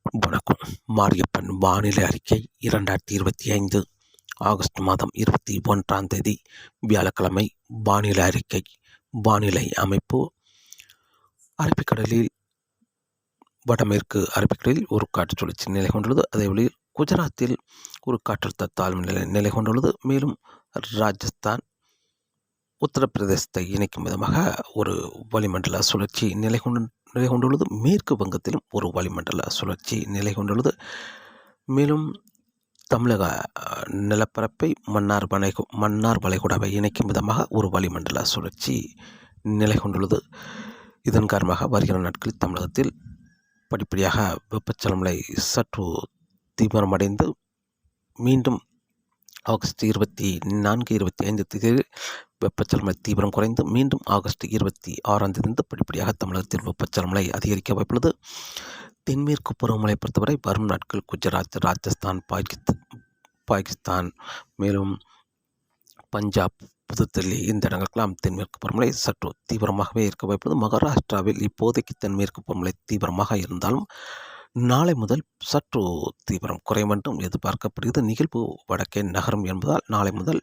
வணக்கம். மாரியப்பன் வானிலை அறிக்கை 2025 ஆகஸ்ட் மாதம் 21ஆம் தேதி வியாழக்கிழமை. வானிலை அறிக்கை. வானிலை அமைப்பு: அரபிக்கடலில் வடமேற்கு அரபிக்கடலில் ஒரு காற்று சுழற்சி நிலை கொண்டுள்ளது. அதேவழியில் குஜராத்தில் ஒரு காற்றழுத்த தாழ்வு நிலை கொண்டுள்ளது. மேலும் ராஜஸ்தான், உத்தரப்பிரதேசத்தை இணைக்கும் விதமாக ஒரு வளிமண்டல சுழற்சி நிலை கொண்டுள்ளது. மேற்கு வங்கத்திலும் ஒரு வளிமண்டல சுழற்சி நிலை கொண்டுள்ளது. மேலும் தமிழக நிலப்பரப்பை மன்னார் வளைகுடாவை இணைக்கும் விதமாக ஒரு வளிமண்டல சுழற்சி நிலை கொண்டுள்ளது. இதன் காரணமாக வருகிற நாட்களில் தமிழகத்தில் படிப்படியாக வெப்பச்சலமலை சற்று தீவிரமடைந்து மீண்டும் ஆகஸ்ட் 24, 25 தேதியில் வெப்பச்சலமலை தீவிரம் குறைந்து மீண்டும் ஆகஸ்ட் 26ஆம் தேதி படிப்படியாக தமிழகத்தில் வெப்பச்சலமலை அதிகரிக்க வாய்ப்புள்ளது. தென்மேற்கு பருவமழை பொறுத்தவரை வரும் நாட்கள் குஜராத், ராஜஸ்தான், பாகிஸ்தான், மேலும் பஞ்சாப், புதுதில்லி இந்த இடங்களுக்கெல்லாம் தென்மேற்கு பருவமழை சற்று தீவிரமாகவே இருக்க வாய்ப்புள்ளது. மகாராஷ்டிராவில் இப்போதைக்கு தென்மேற்கு பருவமழை தீவிரமாக இருந்தாலும் நாளை முதல் சற்று தீவிரம் குறையும் என்றும் எதிர்பார்க்கப்படுகிறது. நிகழ்வு வடக்கே நகரும் என்பதால் நாளை முதல்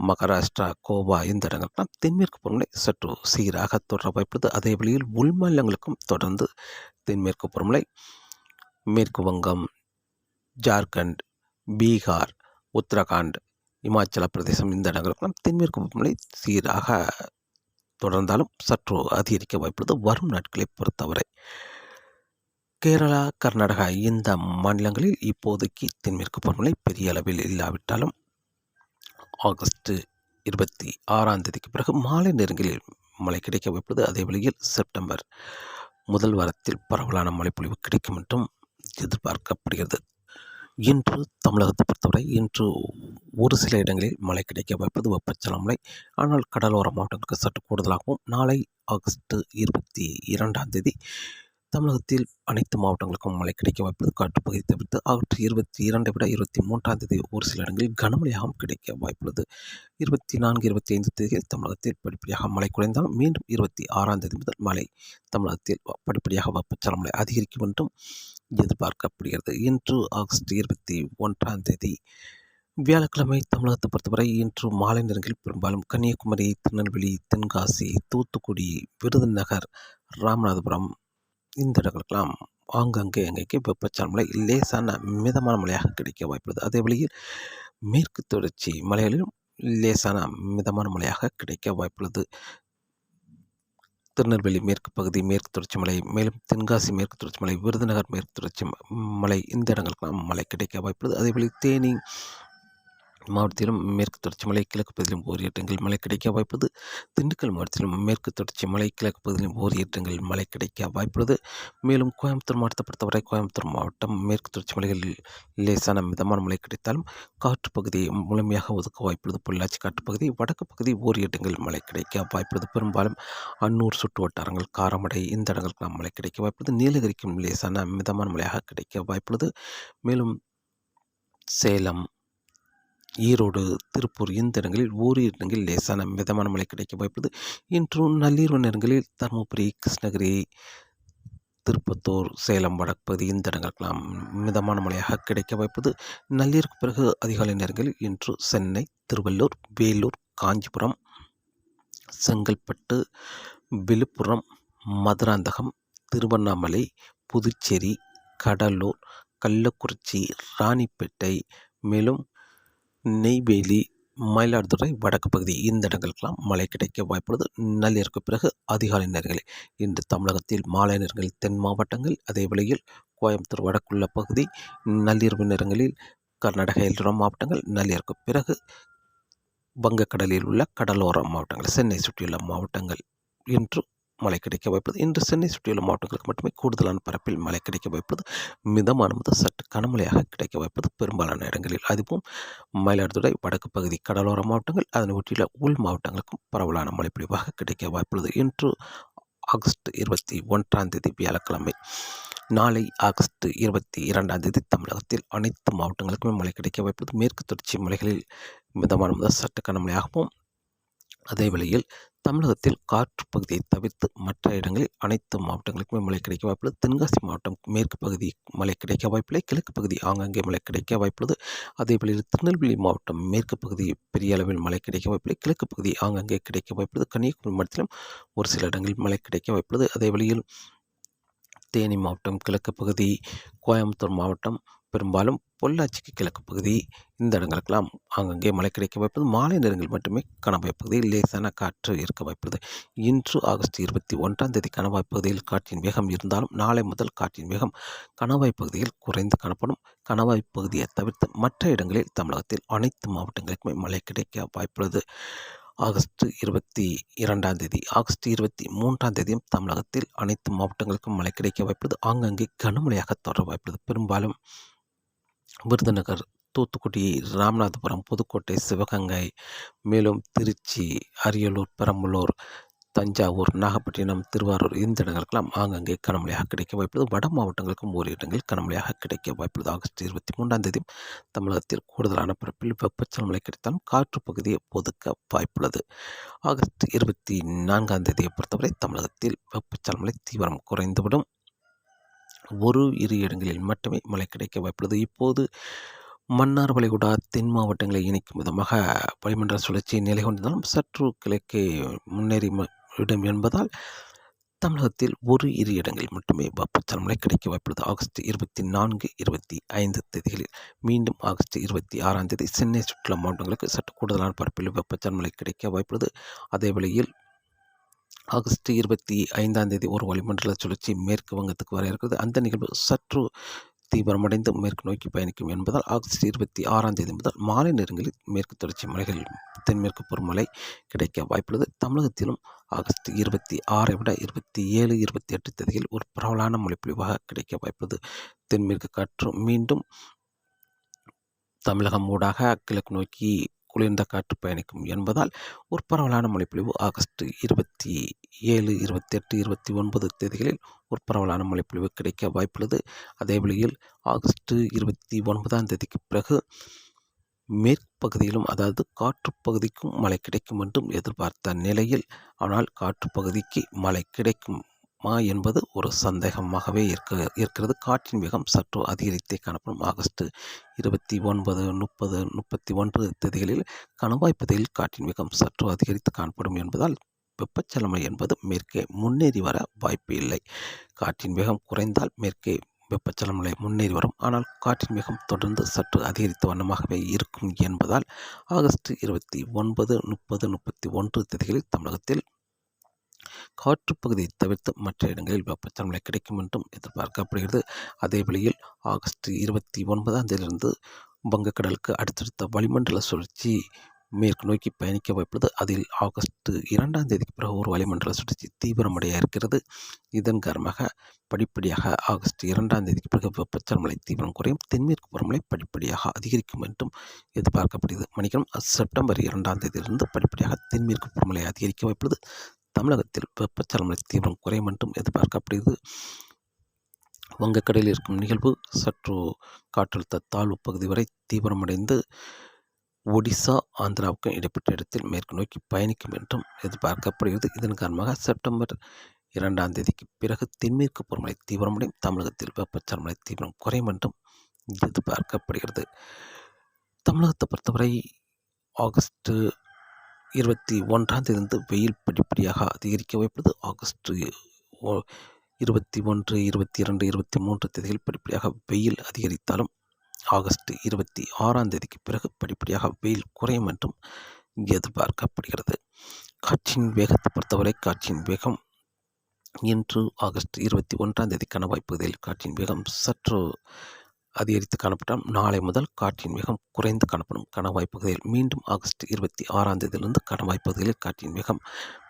மகாராஷ்டிரா, கோவா இந்த இடங்களுக்கெல்லாம் தென்மேற்கு பருவமழை சற்று சீராக தொடர வாய்ப்புள்ளது. அதே வழியில் உள்மாநிலங்களுக்கும் தொடர்ந்து தென்மேற்கு பருவமழை மேற்கு வங்கம், ஜார்க்கண்ட், பீகார், உத்தரகாண்ட், இமாச்சல பிரதேசம் இந்த இடங்களுக்கெல்லாம் தென்மேற்கு பருவமழை சீராக தொடர்ந்தாலும் சற்று அதிகரிக்க வாய்ப்புள்ளது. வரும் நாட்களை பொறுத்தவரை கேரளா, கர்நாடகா இந்த மாநிலங்களில் இப்போதைக்கு தென்மேற்கு பருவமழை பெரிய அளவில் இல்லாவிட்டாலும் ஆகஸ்ட் 26ஆம் தேதிக்கு பிறகு மாலை நேரங்களில் மழை கிடைக்க வாய்ப்புள்ளது. அதே வழியில் செப்டம்பர் முதல் வாரத்தில் பரவலான மழைப்பொழிவு கிடைக்கும் என்றும் எதிர்பார்க்கப்படுகிறது. இன்று தமிழகத்தை பொறுத்தவரை இன்று ஒரு சில இடங்களில் மழை கிடைக்க வாய்ப்புள்ளது வெப்பச்சலமலை. ஆனால் கடலோர மாவட்டங்களுக்கு சற்று கூடுதலாகவும் நாளை ஆகஸ்ட் 22ஆம் தேதி தமிழகத்தில் அனைத்து மாவட்டங்களுக்கும் மழை கிடைக்க வாய்ப்புள்ளது. காற்றுப்பகுதி தவிர்த்து ஆகஸ்ட் 22 விட 23ஆம் தேதி ஒரு சில இடங்களில் கனமழையாகவும் கிடைக்க வாய்ப்புள்ளது. 24, 25 தேதியில் தமிழகத்தில் படிப்படியாக மழை குறைந்தாலும் மீண்டும் 26ஆம் தேதி முதல் மழை தமிழகத்தில் படிப்படியாக வெப்பச்சலமலை அதிகரிக்கும் என்றும் எதிர்பார்க்கப்படுகிறது. இன்று ஆகஸ்ட் 21ஆம் தேதி வியாழக்கிழமை. தமிழகத்தை பொறுத்தவரை இன்று மாலை நேரங்களில் பெரும்பாலும் கன்னியாகுமரி, திருநெல்வேலி, தென்காசி, தூத்துக்குடி, விருதுநகர், ராமநாதபுரம் இந்த இடங்களுக்கெல்லாம் ஆங்காங்கே அங்கங்கே வெப்பச்சலமலை லேசான மிதமான மழையாக கிடைக்க வாய்ப்புள்ளது. அதே வழியில் மேற்கு தொடர்ச்சி மலைகளிலும் லேசான மிதமான மழையாக கிடைக்க வாய்ப்புள்ளது. திருநெல்வேலி மேற்கு பகுதி மேற்கு தொடர்ச்சி மலை, மேலும் தென்காசி மேற்கு தொடர்ச்சி மலை, விருதுநகர் மேற்கு தொடர்ச்சி மலை இந்த இடங்களுக்கெல்லாம் மழை கிடைக்க வாய்ப்புள்ளது. அதேபோல் தேனி மாவட்டத்திலும் மேற்கு தொடர்ச்சி மலை, கிழக்கு பகுதியிலும் ஓரிரு இடங்களில் மழை கிடைக்க வாய்ப்புள்ளது. திண்டுக்கல் மாவட்டத்திலும் மேற்கு தொடர்ச்சி மலை, கிழக்கு பகுதியிலும் ஓரிரு இடங்களில் மழை கிடைக்க வாய்ப்புள்ளது. மேலும் கோயம்புத்தூர் மாவட்டத்தை பொறுத்தவரை கோயம்புத்தூர் மாவட்டம் மேற்கு தொடர்ச்சி மலைகளில் லேசான மிதமான மழை கிடைத்தாலும் காற்று பகுதியை முழுமையாக ஒதுக்க வாய்ப்புள்ளது. பொள்ளாச்சி காற்றுப்பகுதி, வடக்கு பகுதி ஓரிரு இடங்களில் மழை கிடைக்க வாய்ப்புள்ளது. பெரும்பாலும் அன்னூர் சுற்று வட்டாரங்கள், காரமடை இந்த இடங்களுக்கு மழை கிடைக்க வாய்ப்புள்ளது. நீலகிரிக்கும் லேசான மிதமான மழையாக கிடைக்க வாய்ப்புள்ளது. மேலும் சேலம், ஈரோடு, திருப்பூர் இந்த இடங்களில் ஓரிரு இடங்களில் லேசான மிதமான மழை கிடைக்க வாய்ப்புள்ளது. இன்று நள்ளிரவு நேரங்களில் தருமபுரி, கிருஷ்ணகிரி, திருப்பத்தூர், சேலம் வடப்பகுதி இந்த இடங்களுக்கெல்லாம் மிதமான மழையாக கிடைக்க வாய்ப்புள்ளது. நள்ளிரவுக்கு பிறகு அதிகாலை நேரங்களில் இன்று சென்னை, திருவள்ளூர், வேலூர், காஞ்சிபுரம், செங்கல்பட்டு, விழுப்புரம், மதுராந்தகம், திருவண்ணாமலை, புதுச்சேரி, கடலூர், கள்ளக்குறிச்சி, ராணிப்பேட்டை, மேலும் நெய்வேலி, மயிலாடுதுறை வடக்கு பகுதி இந்த இடங்களுக்கெல்லாம் மழை கிடைக்க வாய்ப்புள்ளது. நள்ளிரவுக்கு பிறகு அதிகாலை நேரங்களில் இன்று தமிழகத்தில் மாலை நேரங்களில் தென் மாவட்டங்கள், அதே வேளையில் கோயம்புத்தூர் வடக்குள்ள பகுதி, நள்ளிரவு நேரங்களில் கர்நாடக எல்லையோர மாவட்டங்கள், நள்ளிரவுக்கு பிறகு வங்கக்கடலில் உள்ள கடலோர மாவட்டங்கள், சென்னை சுற்றியுள்ள மாவட்டங்கள் இன்று மழை கிடைக்க வாய்ப்புள்ளது. இன்று சென்னை சுற்றியுள்ள மாவட்டங்களுக்கு மட்டுமே கூடுதலான பரப்பில் மழை கிடைக்க வாய்ப்புள்ளது. மிதமான முதல் சற்று கனமழையாக கிடைக்க வாய்ப்புள்ளது பெரும்பாலான இடங்களில். அதுவும் மயிலாடுதுறை வடக்கு பகுதி கடலோர மாவட்டங்கள், அதனை ஒட்டியுள்ள உள் மாவட்டங்களுக்கும் பரவலான மழைப்பொழிவாக கிடைக்க வாய்ப்புள்ளது. இன்று ஆகஸ்ட் 21ஆம் தேதி வியாழக்கிழமை. நாளை ஆகஸ்ட் 22ஆம் தேதி தமிழகத்தில் அனைத்து மாவட்டங்களுக்குமே மழை கிடைக்க வாய்ப்புள்ளது. மேற்கு தொடர்ச்சி மலைகளில் மிதமான முதல் சற்று கனமழையாகவும், அதே வேளையில் தமிழகத்தில் காற்று பகுதியை தவிர்த்து மற்ற இடங்களில் அனைத்து மாவட்டங்களுக்குமே மழை கிடைக்க வாய்ப்புள்ளது. தென்காசி மாவட்டம் மேற்கு பகுதி மழை கிடைக்க வாய்ப்பில்லை. கிழக்கு பகுதி ஆங்காங்கே மழை கிடைக்க வாய்ப்புள்ளது. அதேபோல் திருநெல்வேலி மாவட்டம் மேற்கு பகுதி பெரிய அளவில் மழை கிடைக்க வாய்ப்பில்லை. கிழக்கு பகுதி ஆங்காங்கே கிடைக்க வாய்ப்புள்ளது. கன்னியாகுமரி மாவட்டத்திலும் ஒரு சில இடங்களில் மழை கிடைக்க வாய்ப்புள்ளது. அதே வழியில் தேனி மாவட்டம் கிழக்கு பகுதி, கோயம்புத்தூர் மாவட்டம், பெரும்பாலும் பொள்ளாச்சிக்கு கிழக்கு பகுதி, இந்த இடங்களுக்கெல்லாம் அங்கங்கே மழை கிடைக்க வாய்ப்புள்ளது. மாலை நேரங்கள் மட்டுமே கணவாய் பகுதியில் லேசான காற்று இருக்க வாய்ப்புள்ளது. இன்று ஆகஸ்ட் 21 கணவாய் பகுதியில் காற்றின் வேகம் இருந்தாலும் நாளை முதல் காற்றின் வேகம் கணவாய் பகுதியில் குறைந்து காணப்படும். கணவாய் பகுதியை தவிர்த்து மற்ற இடங்களில் தமிழகத்தில் அனைத்து மாவட்டங்களுக்குமே மழை கிடைக்க வாய்ப்புள்ளது. ஆகஸ்ட் 22 ஆகஸ்ட் 23 தமிழகத்தில் அனைத்து மாவட்டங்களுக்கும் மழை கிடைக்க வாய்ப்புள்ளது. ஆங்காங்கே கனமழையாக தொடர வாய்ப்புள்ளது. பெரும்பாலும் விருதுநகர், தூத்துக்குடி, ராமநாதபுரம், புதுக்கோட்டை, சிவகங்கை, மேலும் திருச்சி, அரியலூர், பெரம்பலூர், தஞ்சாவூர், நாகப்பட்டினம், திருவாரூர் இந்த இடங்களுக்கெல்லாம் ஆங்காங்கே கனமழையாக கிடைக்க வாய்ப்புள்ளது. வட மாவட்டங்களுக்கும் ஒரு இடங்களில் கனமழையாக கிடைக்க வாய்ப்புள்ளது. ஆகஸ்ட் 23 தமிழகத்தில் கூடுதலான பரப்பில் வெப்பச்சலன மழை கிடைத்தாலும் காற்று பகுதியை ஒதுக்க வாய்ப்புள்ளது. ஆகஸ்ட் 24 பொறுத்தவரை தமிழகத்தில் வெப்பச்சலன மழை தீவிரம் குறைந்துவிடும். இரு இடங்களில் மட்டுமே மழை கிடைக்க வாய்ப்புள்ளது. இப்போது மன்னார் வளைகுடா தென் மாவட்டங்களை இணைக்கும் விதமாக வளிமண்டல சுழற்சி நிலை கொண்டிருந்தாலும் சற்று கிழக்கே முன்னேறி விடும் என்பதால் தமிழகத்தில் இரு இடங்களில் மட்டுமே வெப்பச்சலன மழை கிடைக்க வாய்ப்புள்ளது. ஆகஸ்ட் 24, 25 மீண்டும் ஆகஸ்ட் 26 சென்னை சுற்றுலா மாவட்டங்களுக்கு சற்று கூடுதலான பரப்பில் வெப்பச்சலன மழை கிடைக்க வாய்ப்புள்ளது. அதே வேளையில் ஆகஸ்ட் 25 ஒரு வளிமண்டல சுழற்சி மேற்கு வங்கத்துக்கு வர இருக்கிறது. அந்த நிகழ்வு சற்று தீவிரமடைந்து மேற்கு நோக்கி பயணிக்கும் என்பதால் ஆகஸ்ட் 26 முதல் மாலை நேரங்களில் மேற்கு தொடர்ச்சி மலைகள் தென்மேற்கு பருவமழை கிடைக்க வாய்ப்புள்ளது. தமிழகத்திலும் ஆகஸ்ட் 26 விட 27, 28 ஒரு பரவலான மழைப்பொழிவாக கிடைக்க வாய்ப்புள்ளது. தென்மேற்கு காற்று மீண்டும் தமிழகம் ஊடாக கிழக்கு நோக்கி குளிர்ந்த காற்று பயணிக்கும் என்பதால் ஒரு பரவலான மழைப்பொழிவு ஆகஸ்ட் 27, 28, 29 ஒரு பரவலான மழைப்பொழிவு கிடைக்க வாய்ப்புள்ளது. அதே வழியில் ஆகஸ்ட் 29 பிறகு மேற்கு பகுதியிலும் அதாவது காற்று பகுதிக்கும் மழை கிடைக்கும் என்றும் எதிர்பார்த்த நிலையில் ஆனால் காற்று பகுதிக்கு மழை கிடைக்குமா என்பது ஒரு சந்தேகமாகவே இருக்கிறது. காற்றின் வேகம் சற்று அதிகரித்தே காணப்படும். ஆகஸ்ட் 29, 30, 31 கணவாய் பகுதியில் காற்றின் வேகம் சற்று அதிகரித்து காணப்படும் என்பதால் வெப்பச்சலன மழை என்பது மேற்கே முன்னேறி வர வாய்ப்பு இல்லை. காற்றின் வேகம் குறைந்தால் மேற்கே வெப்பச்சலன மழை முன்னேறி வரும். ஆனால் காற்றின் வேகம் தொடர்ந்து சற்று அதிகரித்த வண்ணமாகவே இருக்கும் என்பதால் ஆகஸ்ட் 29, 30, 31 தமிழகத்தில் காற்று பகுதியை தவிர்த்து மற்ற இடங்களில் வெப்பச்சலன மழை கிடைக்கும் என்றும் எதிர்பார்க்கப்படுகிறது. அதே வேளையில் ஆகஸ்ட் 29 வங்கக்கடலுக்கு அடுத்தடுத்த வளிமண்டல சுழற்சி மேற்கு நோக்கி பயணிக்க வாய்ப்புள்ளது. அதில் ஆகஸ்ட் 2 பிறகு ஒரு வளிமண்டல சுழற்சி தீவிரமடைய இருக்கிறது. இதன் காரணமாக படிப்படியாக ஆகஸ்ட் 2 பிறகு வெப்பச்சலன மழை தீவிரம் குறையும். தென்மேற்கு பருவமழை படிப்படியாக அதிகரிக்கும் என்றும் எதிர்பார்க்கப்படுகிறது. செப்டம்பர் 2 படிப்படியாக தென்மேற்கு பருவமழை அதிகரிக்க வாய்ப்புள்ளது. தமிழகத்தில் வெப்பச்சலன மழை தீவிரம் குறையும் என்றும் எதிர்பார்க்கப்படுகிறது. வங்கக்கடலில் இருக்கும் நிகழ்வு சற்று காற்றழுத்த தாழ்வு பகுதி வரை தீவிரமடைந்து ஒடிசா, ஆந்திராவுக்கு இடைப்பட்ட இடத்தில் மேற்கு நோக்கி பயணிக்கும் என்றும் எதிர்பார்க்கப்படுகிறது. இதன் காரணமாக செப்டம்பர் 2 பிறகு தென்மேற்கு பருவமழை தீவிரமடையும். தமிழகத்தில் வெப்பச்சலன மழை தீவிரம் குறையும் என்றும் எதிர்பார்க்கப்படுகிறது. தமிழகத்தை பொறுத்தவரை ஆகஸ்ட் 21 வெயில் படிப்படியாக அதிகரிக்க வாய்ப்புள்ளது. ஆகஸ்ட் 21, 22, 23 படிப்படியாக வெயில் அதிகரித்தாலும் ஆகஸ்ட் 26 பிறகு படிப்படியாக வெயில் குறையும் என்றும் எதிர்பார்க்கப்படுகிறது. காற்றின் வேகத்தை பொறுத்தவரை காற்றின் வேகம் இன்று ஆகஸ்ட் 21 கணவாய் பகுதியில் காற்றின் வேகம் சற்று அதிகரித்து காணப்பட்டால் நாளை முதல் காற்றின் வேகம் குறைந்து காணப்படும். கணவாய் பகுதியில் மீண்டும் ஆகஸ்ட் 26 கணவாய் பகுதியில் காற்றின் வேகம்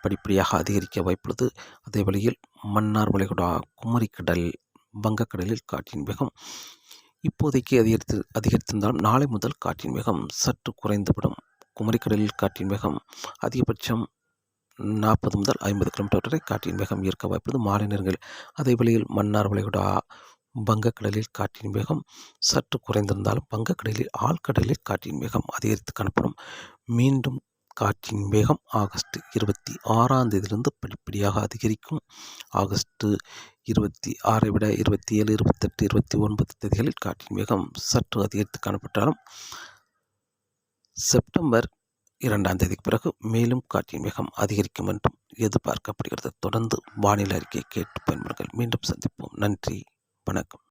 படிப்படியாக அதிகரிக்க வாய்ப்புள்ளது. அதே வழியில் மன்னார் வளைகுடா, குமரிக்கடல், வங்கக்கடலில் காற்றின் வேகம் இப்போதைக்கு அதிகரித்திருந்தாலும் நாளை முதல் காற்றின் வேகம் சற்று குறைந்துவிடும். குமரிக்கடலில் காற்றின் வேகம் அதிகபட்சம் 40 முதல் 50 கிலோமீட்டர் வரை காற்றின் வேகம் இருக்க வாய்ப்புள்ளது. மாலை நேரங்கள் அதே வழியில் மன்னார் வளைகுடா, வங்கக்கடலில் காற்றின் வேகம் சற்று குறைந்திருந்தாலும் வங்கக்கடலில் ஆழ்கடலில் காற்றின் வேகம் அதிகரித்து காணப்படும். மீண்டும் காற்றின் வேகம் ஆகஸ்ட் 26ஆம் தேதியிலிருந்து படிப்படியாக அதிகரிக்கும். ஆகஸ்ட் 26ஐ விட 27, 28, 29 தேதிகளில் காற்றின் வேகம் சற்று அதிகரித்து காணப்பட்டாலும் செப்டம்பர் 2ஆம் தேதிக்கு பிறகு மேலும் காற்றின் வேகம் அதிகரிக்கும் என்றும் எதிர்பார்க்கப்படுகிறது. தொடர்ந்து வானிலை அறிக்கையை கேட்டு பயன்படுங்கள். மீண்டும் சந்திப்போம். நன்றி, வணக்கம்.